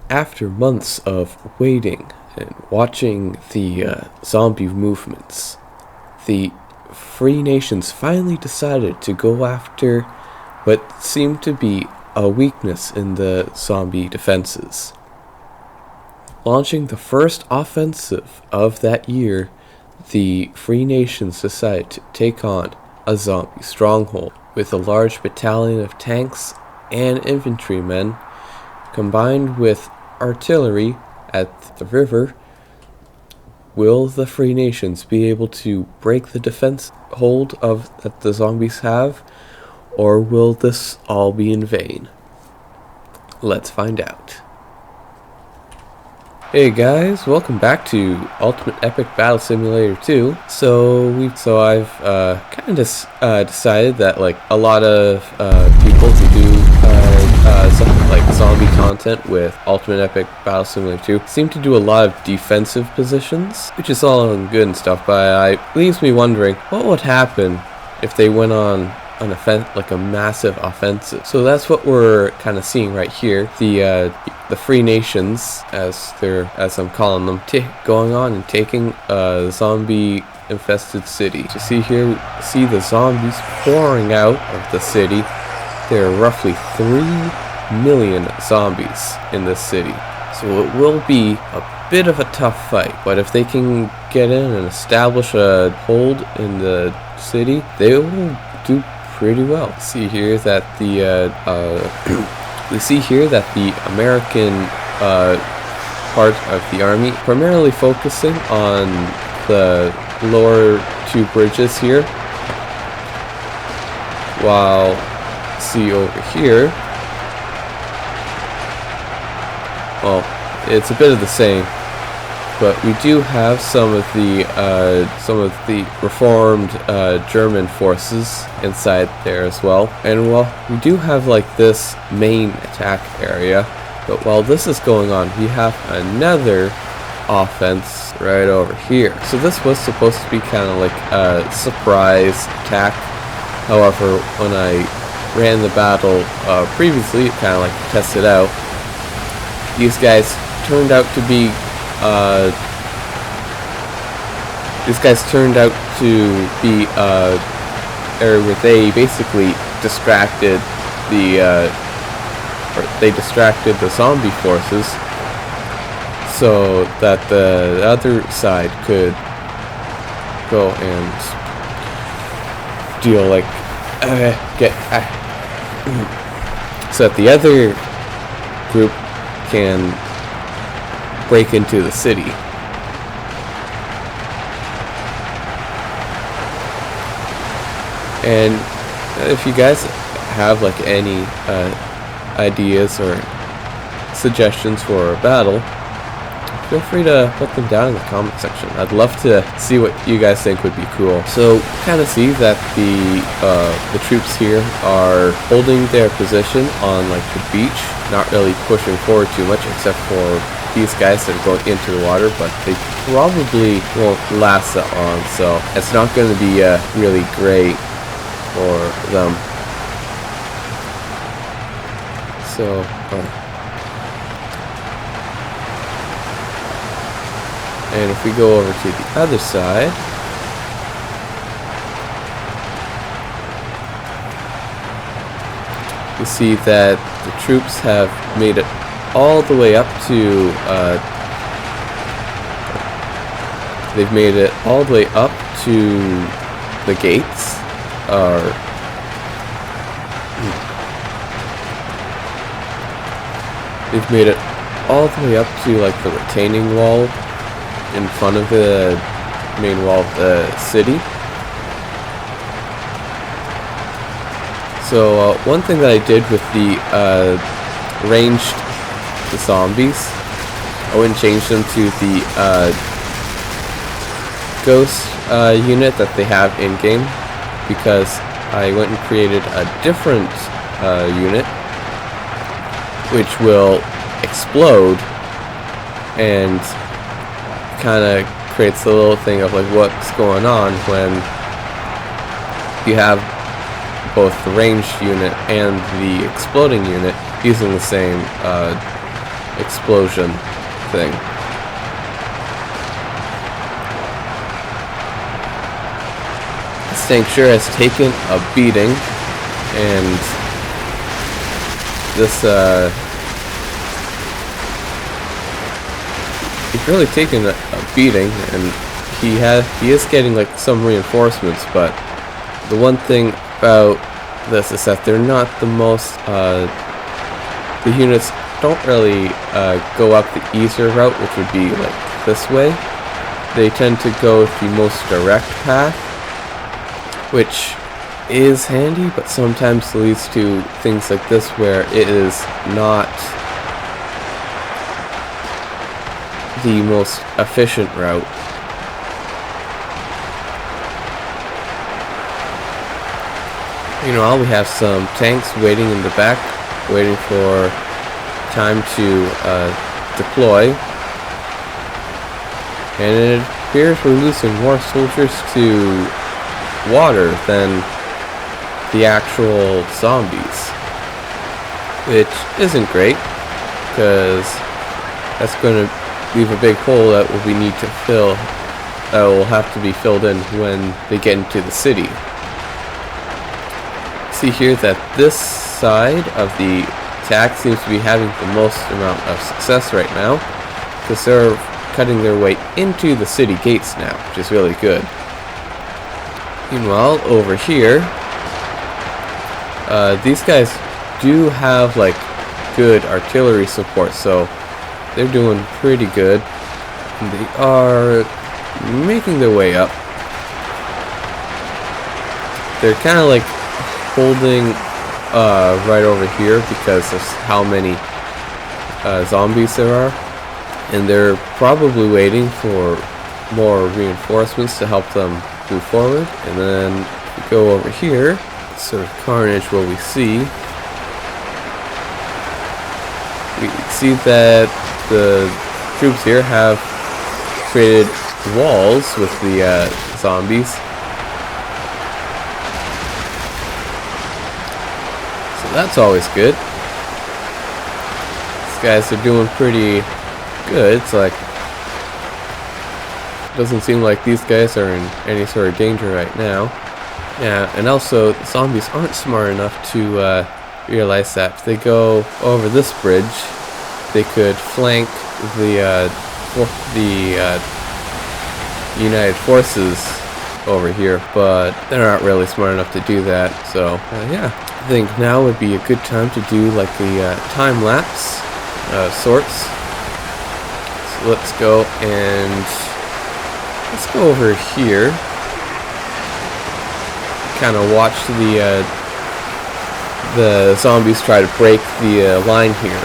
After months of waiting and watching the zombie movements, the Free Nations finally decided to go after what seemed to be a weakness in the zombie defenses. Launching the first offensive of that year, the Free Nations decided to take on a zombie stronghold with a large battalion of tanks and infantrymen combined with artillery at the river. Will the Free Nations be able to break the defense hold of that the zombies have, or will this all be in vain? Let's find out. Hey guys, welcome back to Ultimate Epic Battle Simulator 2. So I've kind of decided that like a lot of people who do something like zombie content with Ultimate Epic Battle Simulator 2 seem to do a lot of defensive positions, which is all good and stuff, but it leaves me wondering what would happen if they went on an like a massive offensive. So that's what we're kind of seeing right here. The Free Nations, as I'm calling them, going on and taking a zombie infested city. To see the zombies pouring out of the city. There are roughly 3 million zombies in this city. So it will be a bit of a tough fight, but if they can get in and establish a hold in the city, they will do pretty well. See here that we see here that the American part of the army primarily focusing on the lower 2 bridges here, while see over here, well, it's a bit of the same, but we do have some of the reformed German forces inside there as well. And well, we do have like this main attack area, but while this is going on, we have another offense right over here. So this was supposed to be kind of like a surprise attack. However, when I ran the battle previously, kind of like tested out, these guys turned out to be area where they basically distracted the zombie forces so that the other side could go and deal like so that the other group can break into the city. And if you guys have like any ideas or suggestions for a battle, feel free to put them down in the comment section. I'd love to see what you guys think would be cool. So kind of see that the troops here are holding their position on like the beach, not really pushing forward too much, except for these guys that are going into the water, but they probably won't last that long, so it's not going to be really great for them. So and if we go over to the other side, we see that the troops have made it all the way up to they've made it all the way up to the gates, they've made it all the way up to like the retaining wall in front of the main wall of the city. So one thing that I did with the ranged zombies, I wouldn't change them to the ghost unit that they have in game, because I went and created a different unit which will explode and kind of creates the little thing of like what's going on when you have both the ranged unit and the exploding unit using the same explosion thing. This tank sure has taken a beating, and this he's really taken a beating, and he is getting like some reinforcements, but the one thing about this is that they're not the most the units don't really go up the easier route, which would be like this way. They tend to go the most direct path, which is handy, but sometimes leads to things like this where it is not the most efficient route. Meanwhile, we have some tanks waiting in the back, waiting for time to deploy. And it appears we're losing more soldiers to water than the actual zombies, which isn't great, because that's going to leave a big hole that we need to fill, that will have to be filled in when they get into the city. See here that this side of the attack seems to be having the most amount of success right now, because they're cutting their way into the city gates now, which is really good. Meanwhile, over here, these guys do have like good artillery support, so they're doing pretty good. And they are making their way up. They're kind of like holding right over here because of how many zombies there are, and they're probably waiting for more reinforcements to help them move forward. And then if we go over here, sort of carnage what we see that the troops here have created walls with the zombies. So that's always good. These guys are doing pretty good. It's like, doesn't seem like these guys are in any sort of danger right now. Yeah, and also the zombies aren't smart enough to realize that if they go over this bridge, they could flank the United Forces over here, but they're not really smart enough to do that. So yeah, I think now would be a good time to do like the time lapse sorts. So let's go over here. Kind of watch the zombies try to break the line here.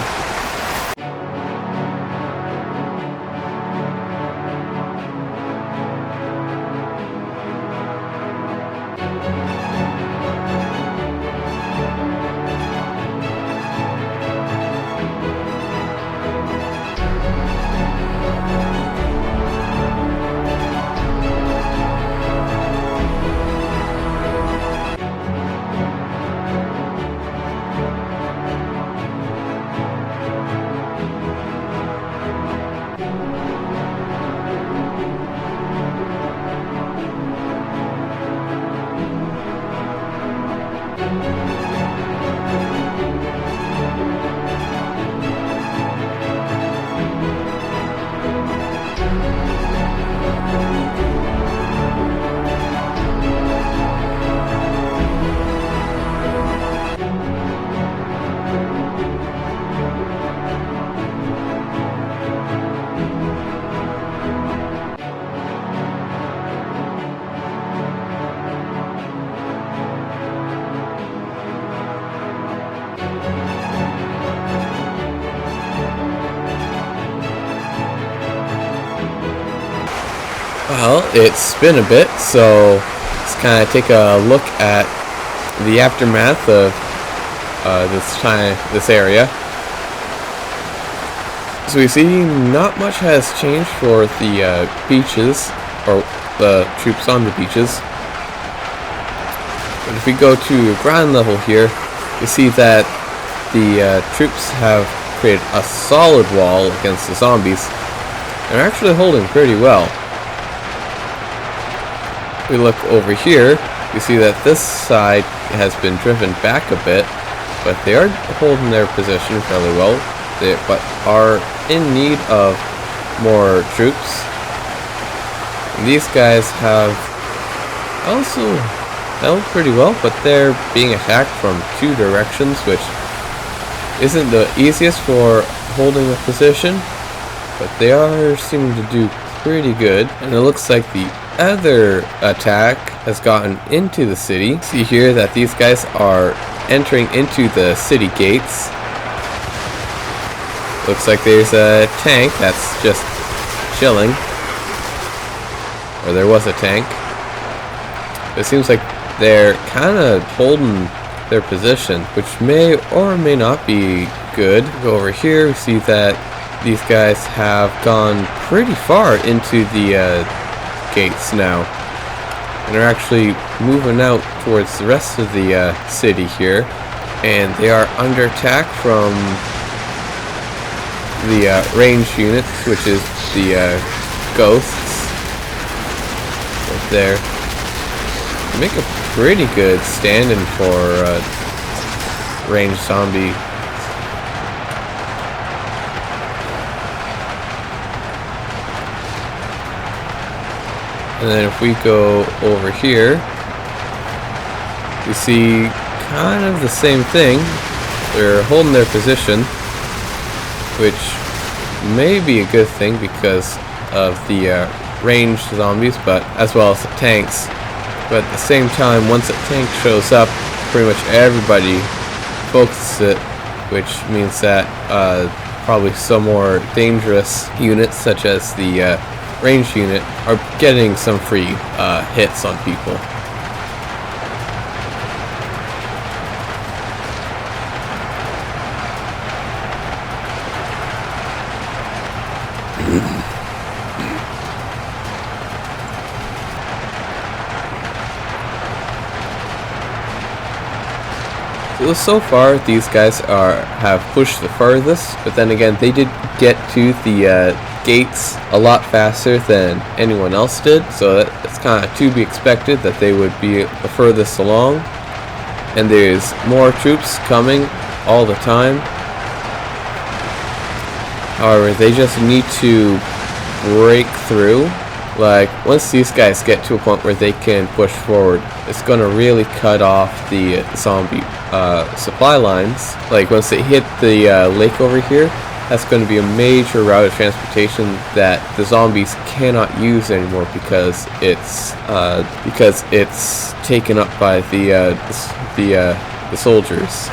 Well, it's been a bit, so let's kind of take a look at the aftermath of this area. So we see not much has changed for the beaches, or the troops on the beaches. But if we go to ground level here, we see that the troops have created a solid wall against the zombies, and are actually holding pretty well. We look over here, we see that this side has been driven back a bit, but they are holding their position fairly well, but are in need of more troops. And these guys have also held pretty well, but they're being attacked from two directions, which isn't the easiest for holding a position, but they are seeming to do pretty good. And it looks like the other attack has gotten into the city. See here that these guys are entering into the city gates. Looks like there's a tank that's just chilling, or there was a tank. It seems like they're kind of holding their position, which may or may not be good. Go over here, we see that these guys have gone pretty far into the gates now, and are actually moving out towards the rest of the city here, and they are under attack from the ranged units, which is the ghosts right there. They make a pretty good stand-in for ranged zombie. And then if we go over here, we see kind of the same thing. They're holding their position, which may be a good thing because of the ranged zombies, but as well as the tanks. But at the same time, once a tank shows up, pretty much everybody focuses it, which means that probably some more dangerous units, such as the ranged unit, are getting some free hits on people. So far, these guys have pushed the furthest, but then again, they did get to the gates a lot faster than anyone else did, so it's kind of to be expected that they would be the furthest along. And there's more troops coming all the time. However, they just need to break through. Like, once these guys get to a point where they can push forward, it's going to really cut off the zombie supply lines. Like, once they hit the lake over here, that's going to be a major route of transportation that the zombies cannot use anymore because it's taken up by the soldiers.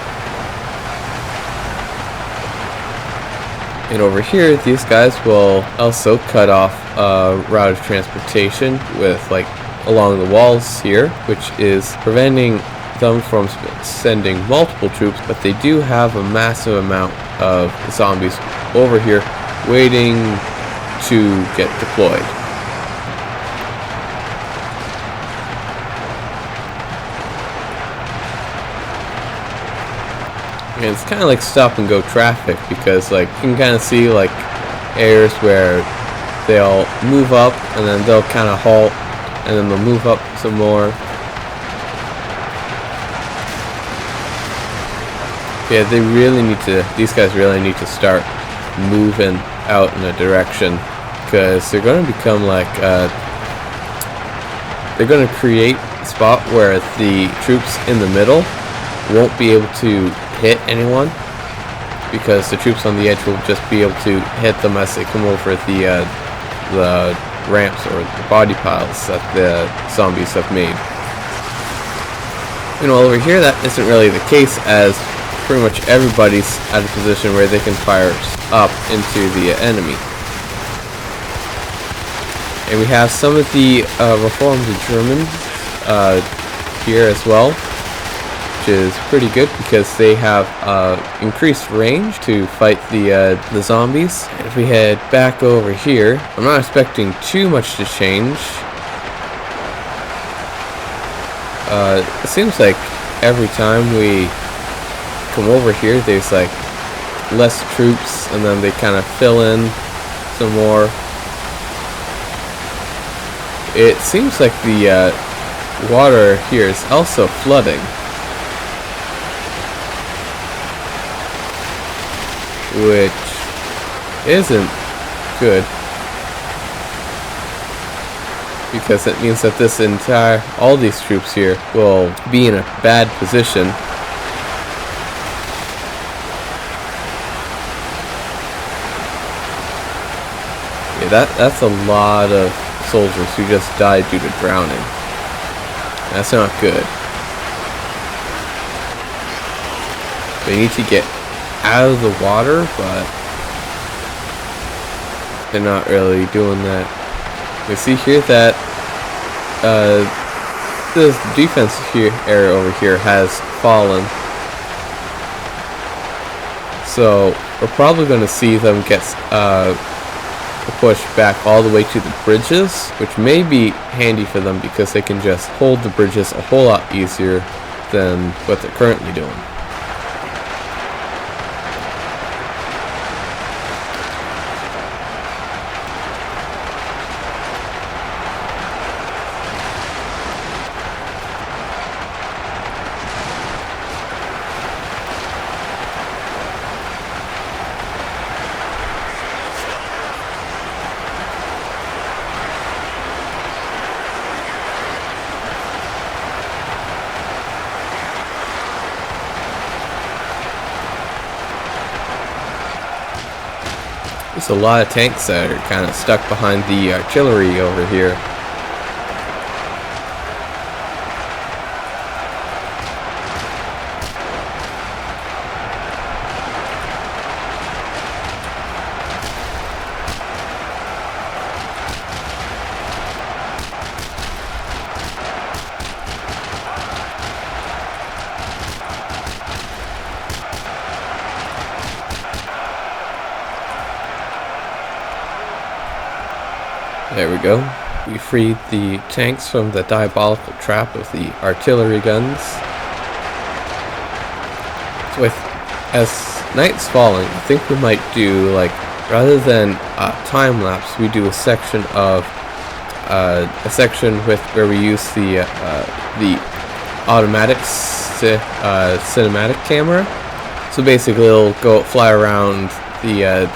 And over here, these guys will also cut off a route of transportation with, like, along the walls here, which is preventing them from sending multiple troops, but they do have a massive amount of zombies over here waiting to get deployed. And it's kind of like stop and go traffic, because like you can kind of see like areas where they'll move up and then they'll kind of halt and then they'll move up some more. Yeah, these guys really need to start moving out in a direction, because they're going to become like they're going to create a spot where the troops in the middle won't be able to hit anyone, because the troops on the edge will just be able to hit them as they come over the ramps or the body piles that the zombies have made. You know, over here that isn't really the case, as pretty much everybody's at a position where they can fire up into the enemy. And we have some of the reformed Germans here as well, which is pretty good because they have increased range to fight the zombies. And if we head back over here, I'm not expecting too much to change. It seems like every time we come over here, there's like less troops, and then they kind of fill in some more. It seems like the water here is also flooding, which isn't good, because it means that all these troops here will be in a bad position. Yeah, that's a lot of soldiers who just died due to drowning. That's not good. They need to get out of the water, but they're not really doing that. We see here that the defense area over here has fallen, so we're probably going to see them get pushed back all the way to the bridges, which may be handy for them because they can just hold the bridges a whole lot easier than what they're currently doing. There's a lot of tanks that are kind of stuck behind the artillery over here. There we go. We freed the tanks from the diabolical trap of the artillery guns. So as night's falling, I think we might do, like, rather than time lapse, we do a section with where we use the automatic cinematic camera. So basically, it'll fly around the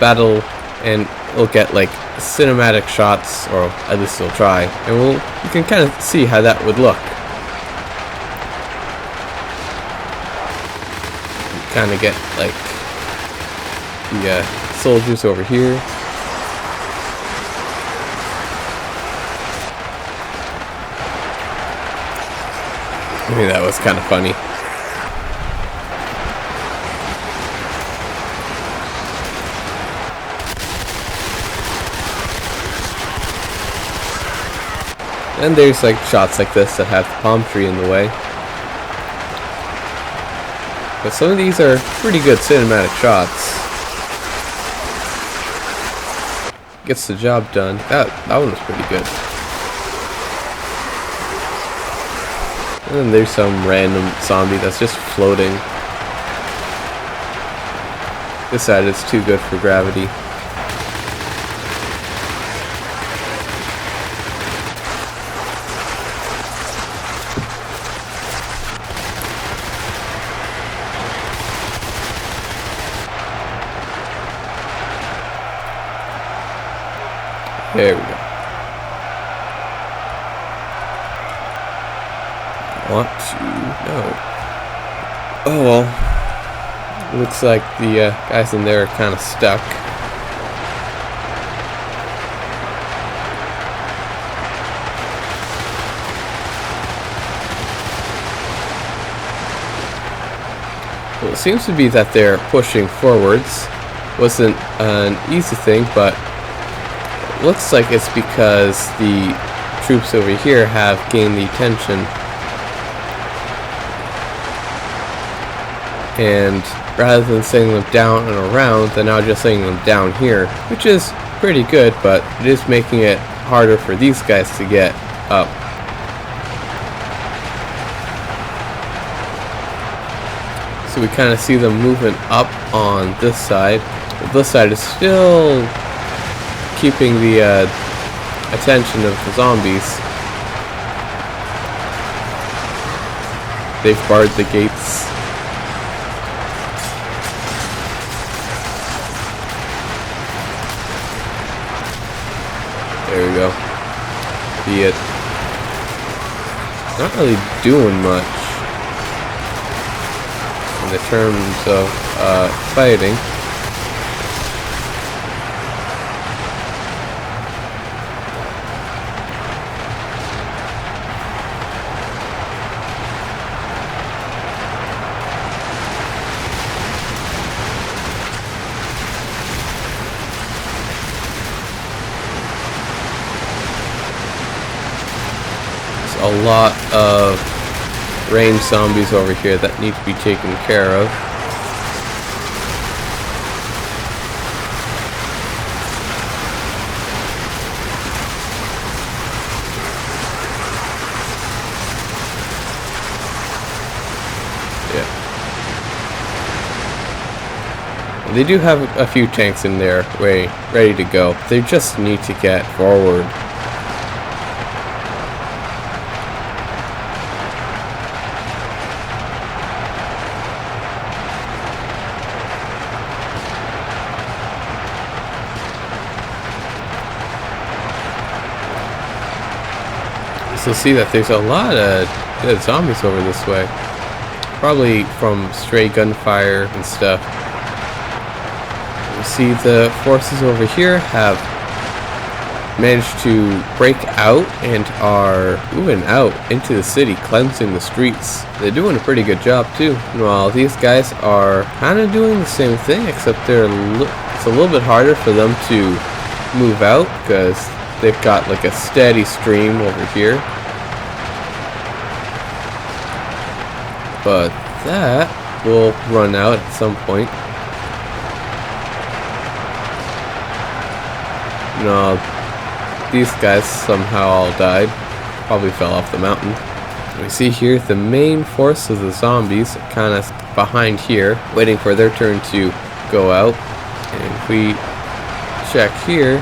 battle, and we'll get like cinematic shots, or at least we'll try, and you can kind of see how that would look. Kind of get like the soldiers over here. I mean, that was kind of funny. And there's like shots like this that have the palm tree in the way. But some of these are pretty good cinematic shots. Gets the job done. That one was pretty good. And then there's some random zombie that's just floating. Decided it's too good for gravity. There we go. Want to know. Oh well. Looks like the guys in there are kind of stuck. Well, it seems to be that they're pushing forwards. Wasn't an easy thing, but looks like it's because the troops over here have gained the attention, and rather than sending them down and around, they're now just sending them down here, which is pretty good, but it is making it harder for these guys to get up. So we kind of see them moving up on this side. This side is still keeping the attention of the zombies. They've barred the gates. There we go. Be it. Not really doing much in the terms of fighting. A lot of ranged zombies over here that need to be taken care of. Yeah. They do have a few tanks in there ready to go. They just need to get forward. So see that there's a lot of dead zombies over this way. Probably from stray gunfire and stuff. You see the forces over here have managed to break out and are moving out into the city, cleansing the streets. They're doing a pretty good job too. While these guys are kind of doing the same thing, except it's a little bit harder for them to move out because they've got like a steady stream over here. But that will run out at some point. No, these guys somehow all died. Probably fell off the mountain. We see here the main force of the zombies kind of behind here, waiting for their turn to go out. And if we check here,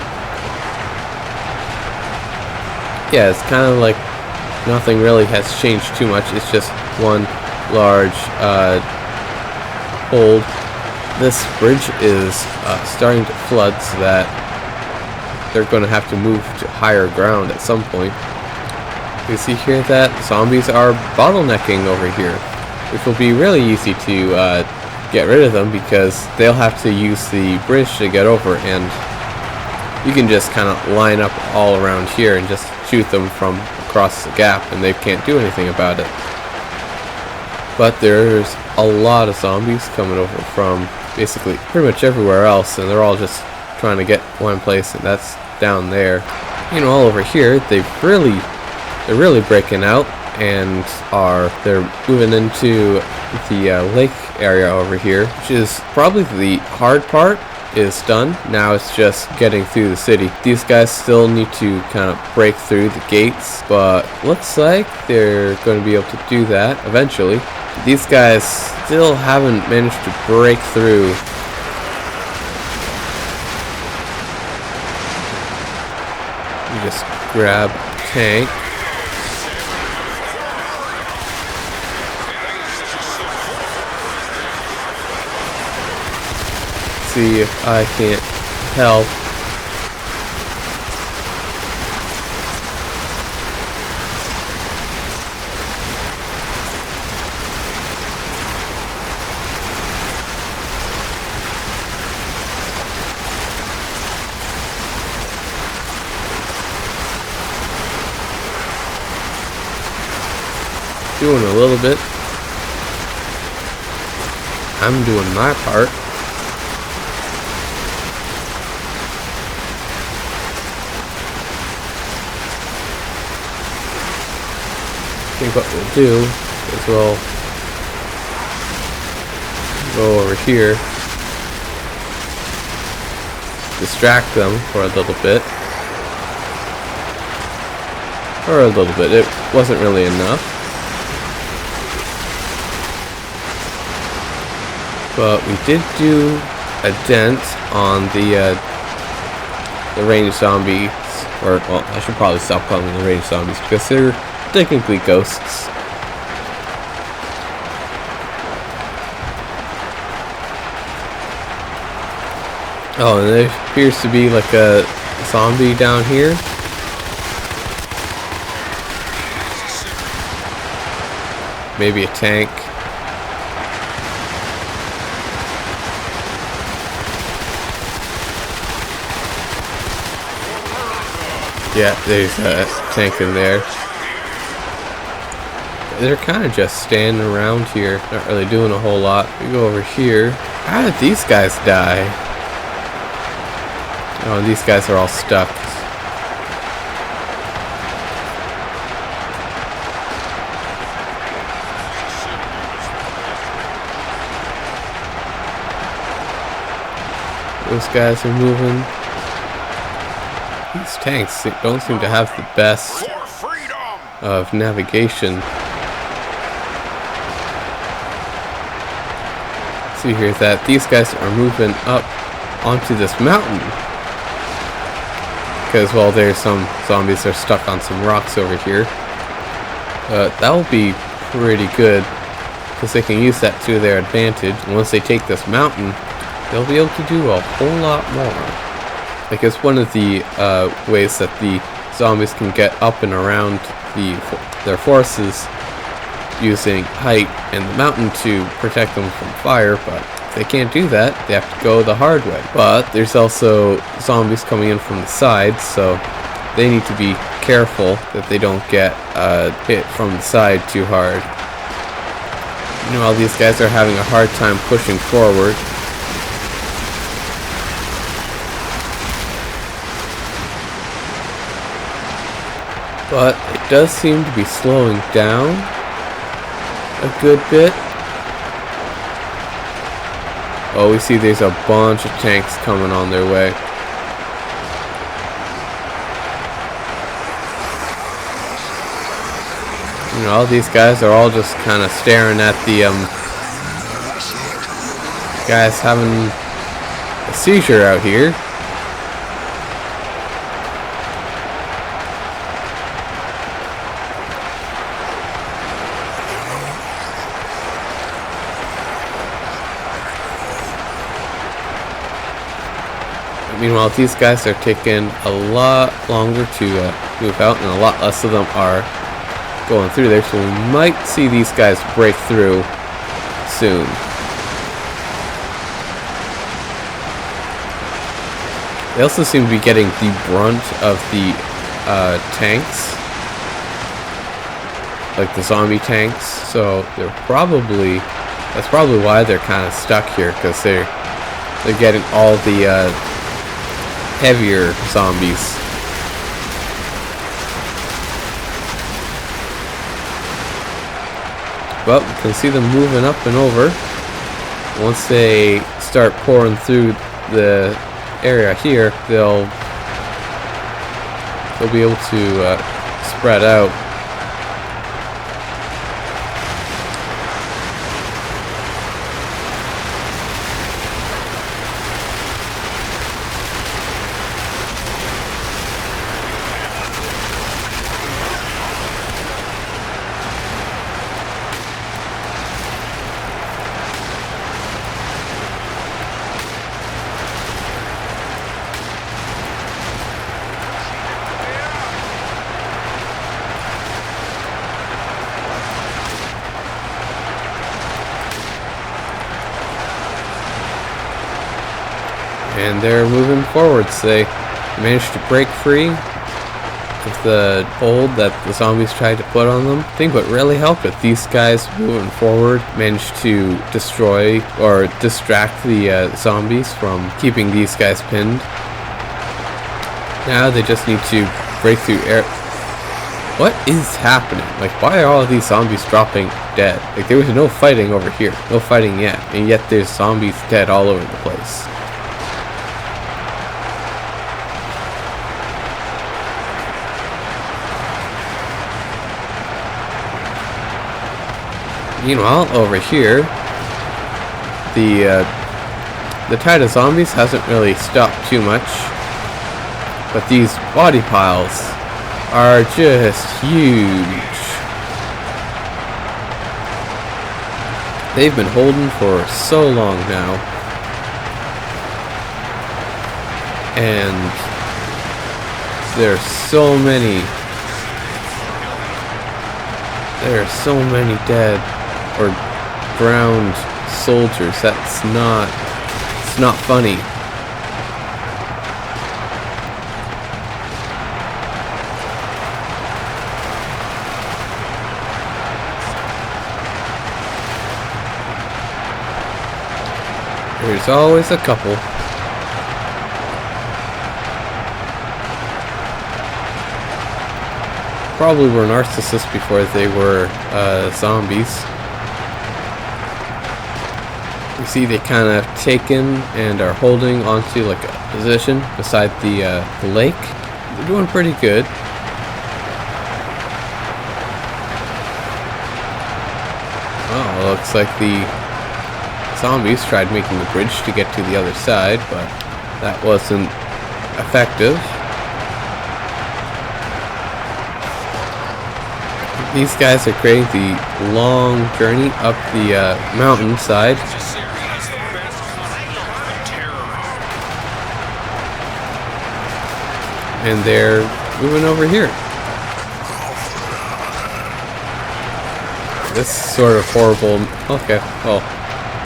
yeah, it's kind of like nothing really has changed too much. It's just one large hold. This bridge is starting to flood, so that they're going to have to move to higher ground at some point. You see here that zombies are bottlenecking over here, which will be really easy to get rid of them because they'll have to use the bridge to get over, and you can just kind of line up all around here and just shoot them from across the gap and they can't do anything about it. But there's a lot of zombies coming over from basically pretty much everywhere else, and they're all just trying to get one place, and that's down there. You know, all over here, they're really breaking out, and they're moving into the lake area over here, which is probably the hard part. Is done. Now it's just getting through the city. These guys still need to kind of break through the gates, but looks like they're going to be able to do that eventually. These guys still haven't managed to break through. You just grab a tank. See if I can't help. Doing a little bit. I'm doing my part. I think what we'll do is we'll go over here, distract them for a little bit. It wasn't really enough. But we did do a dent on the range zombies. Or, well, I should probably stop calling them the range zombies because they're technically ghosts. Oh, and there appears to be like a zombie down here. Maybe a tank. Yeah, there's a tank in there. They're kind of just standing around here, not really doing a whole lot. We go over here. How did these guys die? Oh, these guys are all stuck. Those guys are moving. These tanks don't seem to have the best of navigation. See here that these guys are moving up onto this mountain. Because, well, there's some zombies that are stuck on some rocks over here. That will be pretty good, because they can use that to their advantage. And once they take this mountain, they'll be able to do a whole lot more. I guess one of the ways that the zombies can get up and around their forces using height and the mountain to protect them from fire, but if they can't do that, they have to go the hard way. But there's also zombies coming in from the sides, so they need to be careful that they don't get hit from the side too hard. Meanwhile, these guys are having a hard time pushing forward. But it does seem to be slowing down a good bit. Oh, we see there's a bunch of tanks coming on their way. You know, all these guys are all just kind of staring at the guys having a seizure out here. Meanwhile, these guys are taking a lot longer to move out, and a lot less of them are going through there, so we might see these guys break through soon. They also seem to be getting the brunt of the tanks, like the zombie tanks, so that's probably why they're kind of stuck here, because they're getting all the heavier zombies. But we can see them moving up and over. Once they start pouring through the area here, they'll be able to spread out. And they're moving forwards. They managed to break free of the hold that the zombies tried to put on them. I think what really helped with these guys moving forward managed to destroy or distract the zombies from keeping these guys pinned. Now they just need to break through air. What is happening? Like, why are all of these zombies dropping dead? Like, there was no fighting over here. No fighting yet. And yet there's zombies dead all over the place. Meanwhile, over here, the tide of zombies hasn't really stopped too much, but these body piles are just huge. They've been holding for so long now, and there's so many dead or drowned soldiers. It's not funny. There's always a couple. Probably were narcissists before they were zombies. You see, they kind of taken and are holding onto like a position beside the lake. They're doing pretty good. Oh, looks like the zombies tried making the bridge to get to the other side, but that wasn't effective. These guys are creating the long journey up the mountainside. And they're moving over here. This sort of horrible... Okay, well,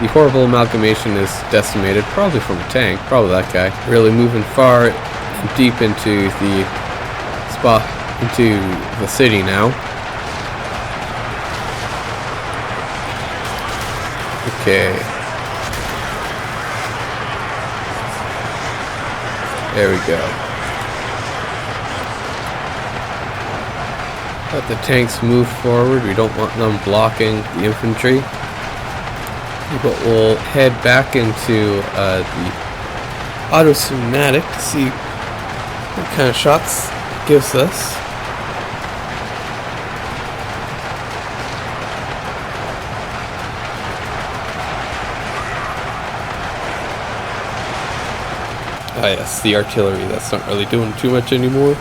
the horrible amalgamation is decimated, probably from a tank, probably that guy. Really moving far and deep into the spot, into the city now. Okay. There we go. Let the tanks move forward. We don't want them blocking the infantry. But we'll head back into the auto cinematic to see what kind of shots it gives us. Ah yes, the artillery, that's not really doing too much anymore.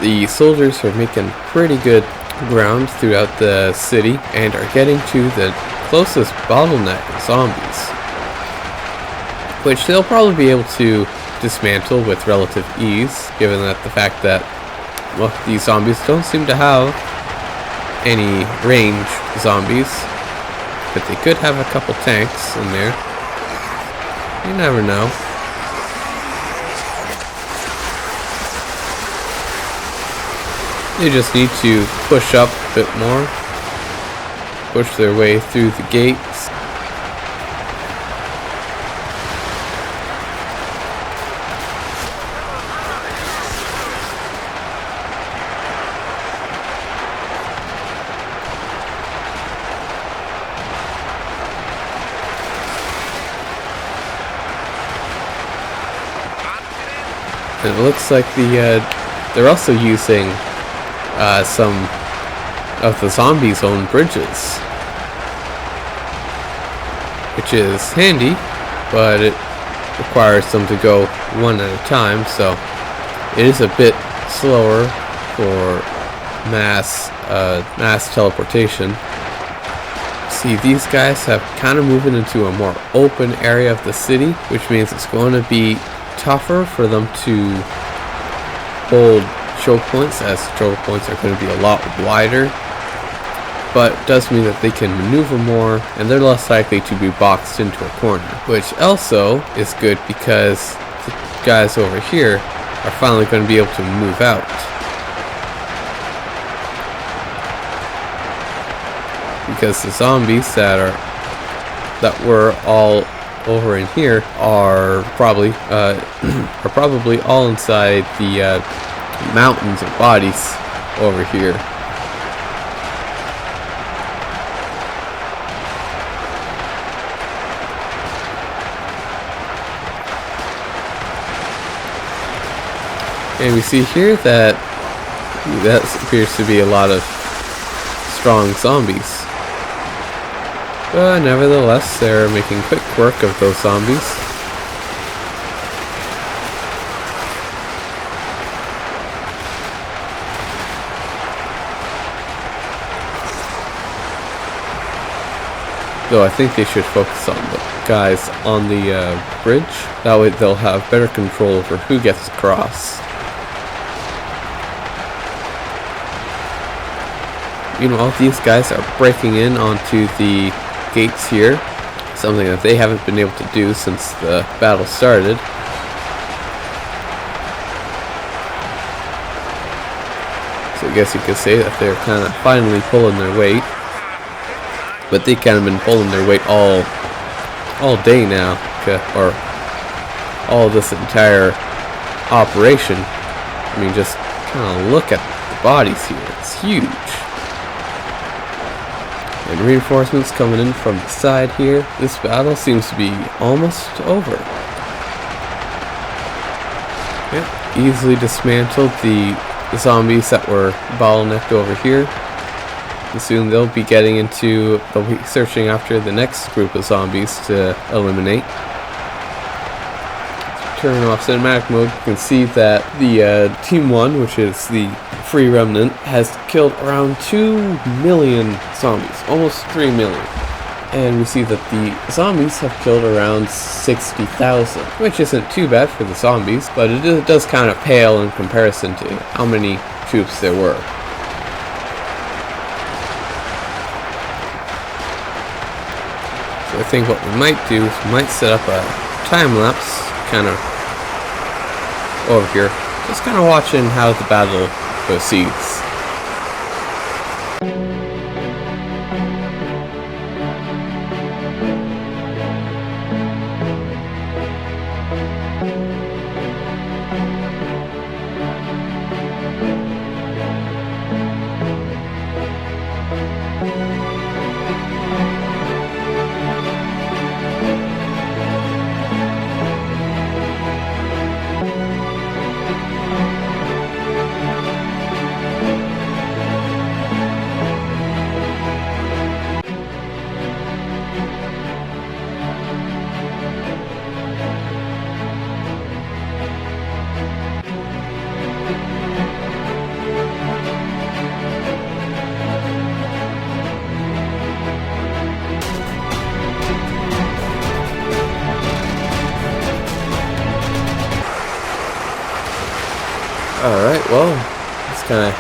The soldiers are making pretty good ground throughout the city and are getting to the closest bottleneck of zombies, which they'll probably be able to dismantle with relative ease, given that the fact that, well, these zombies don't seem to have any range zombies, but they could have a couple tanks in there. You never know. They just need to push up a bit more, push their way through the gates. And it looks like they're also using some of the zombies' own bridges, which is handy, but it requires them to go one at a time, so it is a bit slower for mass teleportation. See, these guys have kind of moved into a more open area of the city, which means it's going to be tougher for them to hold choke points, as choke points are going to be a lot wider, but it does mean that they can maneuver more and they're less likely to be boxed into a corner, which also is good because the guys over here are finally going to be able to move out. Because the zombies that were all over in here are probably all inside the mountains of bodies over here. And we see here that appears to be a lot of strong zombies. But nevertheless, they're making quick work of those zombies. Though I think they should focus on the guys on the bridge. That way they'll have better control over who gets across. Meanwhile, these guys are breaking in onto the gates here, something that they haven't been able to do since the battle started. So I guess you could say that they're kind of finally pulling their weight, but they kind of been pulling their weight all day now, or all this entire operation. I mean, just kind of look at the bodies here; it's huge. And reinforcements coming in from the side here. This battle seems to be almost over. Yep, easily dismantled the zombies that were bottlenecked over here. And soon they'll be searching after the next group of zombies to eliminate. Turning off cinematic mode, you can see that the Team 1, which is the Free Remnant, has killed around 2 million zombies, almost 3 million. And we see that the zombies have killed around 60,000, which isn't too bad for the zombies, but it does kind of pale in comparison to how many troops there were. So I think what we might do is we might set up a time lapse kind of over here, just kind of watching how the battle proceeds. Alright, well, let's kind of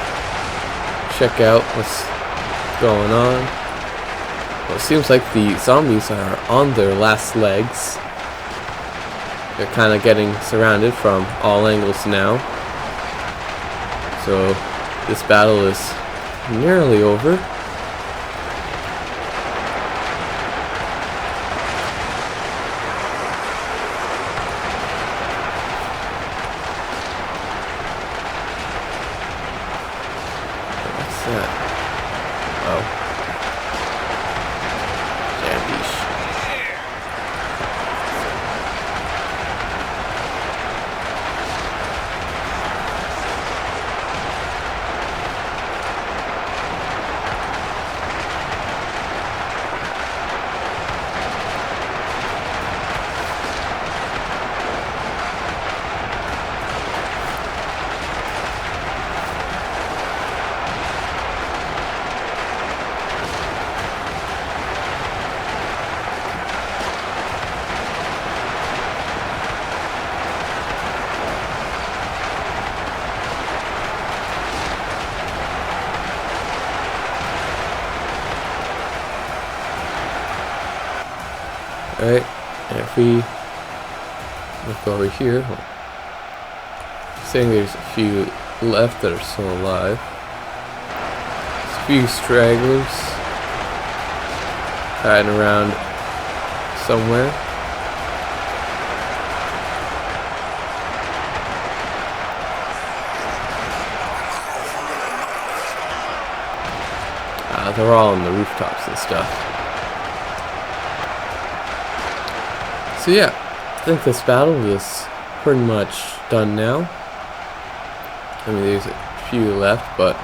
check out what's going on. Well, it seems like the zombies are on their last legs. They're kind of getting surrounded from all angles now. So this battle is nearly over. Alright, and if we look over here, saying there's a few left that are still alive. There's a few stragglers hiding around somewhere. They're all on the rooftops and stuff. So yeah, I think this battle is pretty much done now. I mean, there's a few left, but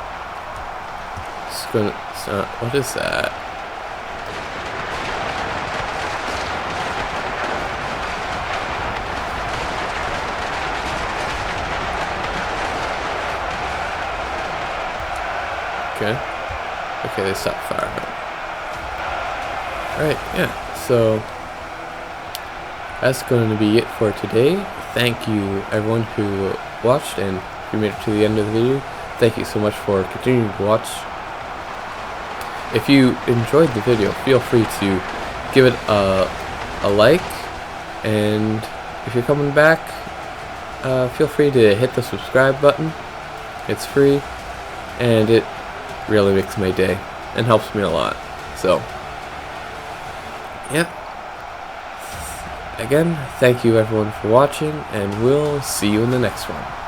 it's not, what is that? Okay. Okay, they stopped firing. Alright, yeah, so that's going to be it for today. Thank you everyone who watched, and if you made it to the end of the video, thank you so much for continuing to watch. If you enjoyed the video, feel free to give it a like, and if you're coming back, feel free to hit the subscribe button. It's free, and it really makes my day and helps me a lot. So yeah, again, thank you everyone for watching, and we'll see you in the next one.